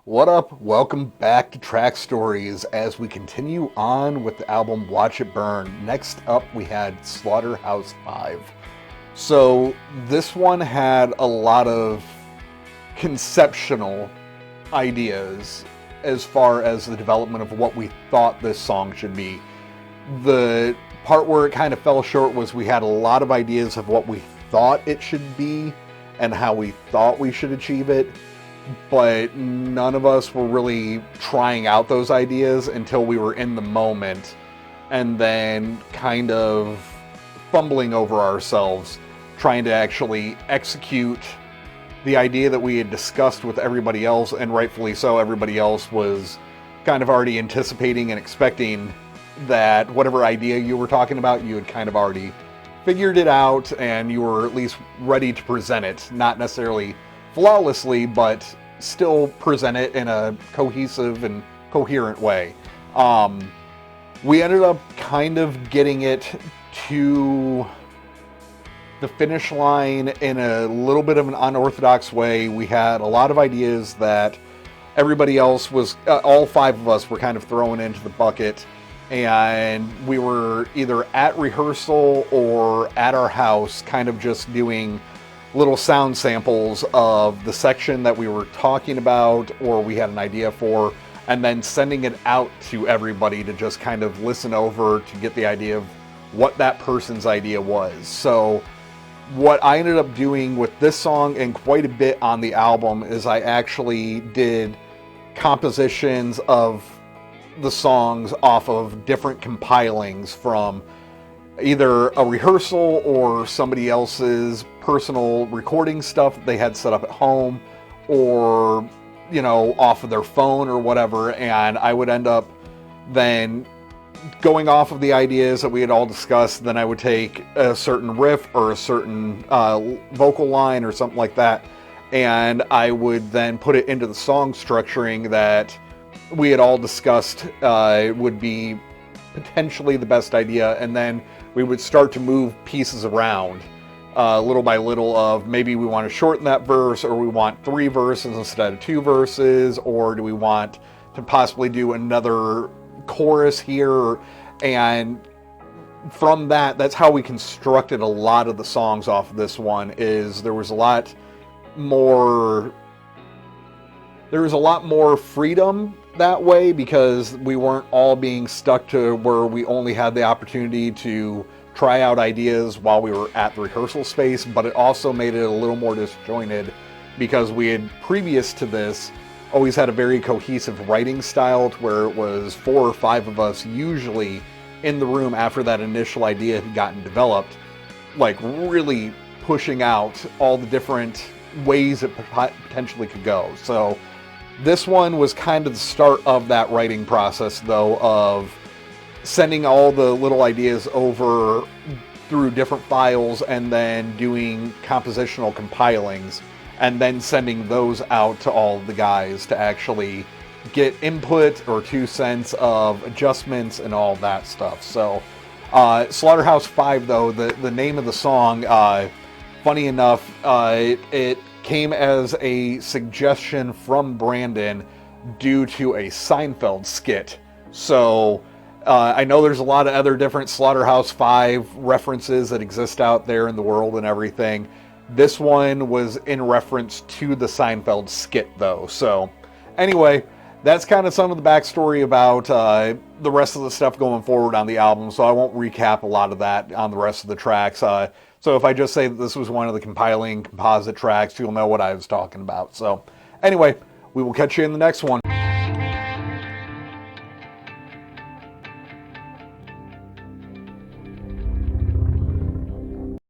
What up? Welcome back to Track Stories as we continue on with the album Watch It Burn. Next up, we had Slaughterhouse 5. So, this one had a lot of conceptual ideas as far as the development of what we thought this song should be. The part where it kind of fell short was we had a lot of ideas of what we thought it should be and how we thought we should achieve it, but none of us were really trying out those ideas until we were in the moment and then kind of fumbling over ourselves trying to actually execute the idea that we had discussed with everybody else, and rightfully so. Everybody else was kind of already anticipating and expecting that whatever idea you were talking about, you had kind of already figured it out and you were at least ready to present it, not necessarily flawlessly, but still present it in a cohesive and coherent way. We ended up kind of getting it to the finish line in a little bit of an unorthodox way. We had a lot of ideas that everybody else was, all five of us were kind of thrown into the bucket, and we were either at rehearsal or at our house kind of just doing little sound samples of the section that we were talking about or we had an idea for, and then sending it out to everybody to just kind of listen over to get the idea of what that person's idea was. So what I ended up doing with this song and quite a bit on the album is I actually did compositions of the songs off of different compilings from either a rehearsal or somebody else's personal recording stuff that they had set up at home, or, you know, off of their phone or whatever. And I would end up then going off of the ideas that we had all discussed. Then I would take a certain riff or a certain vocal line or something like that, and I would then put it into the song structuring that we had all discussed would be potentially the best idea. And then we would start to move pieces around little by little, of maybe we want to shorten that verse, or we want 3 verses instead of 2 verses, or do we want to possibly do another chorus here. And from that's how we constructed a lot of the songs off of this one. Is there was a lot more freedom that way, because we weren't all being stuck to where we only had the opportunity to try out ideas while we were at the rehearsal space. But it also made it a little more disjointed, because we had, previous to this, always had a very cohesive writing style to where it was 4 or 5 of us usually in the room after that initial idea had gotten developed, like really pushing out all the different ways it potentially could go. So this one was kind of the start of that writing process, though, of sending all the little ideas over through different files and then doing compositional compilings, and then sending those out to all of the guys to actually get input or 2 cents of adjustments and all that stuff. So Slaughterhouse 5, though, the name of the song, funny enough, it came as a suggestion from Brandon due to a Seinfeld skit. So I know there's a lot of other different Slaughterhouse 5 references that exist out there in the world and everything. This one was in reference to the Seinfeld skit, though. So anyway, that's kind of some of the backstory about the rest of the stuff going forward on the album, so I won't recap a lot of that on the rest of the tracks. So if I just say that this was one of the composite tracks, you'll know what I was talking about. So anyway, we will catch you in the next one.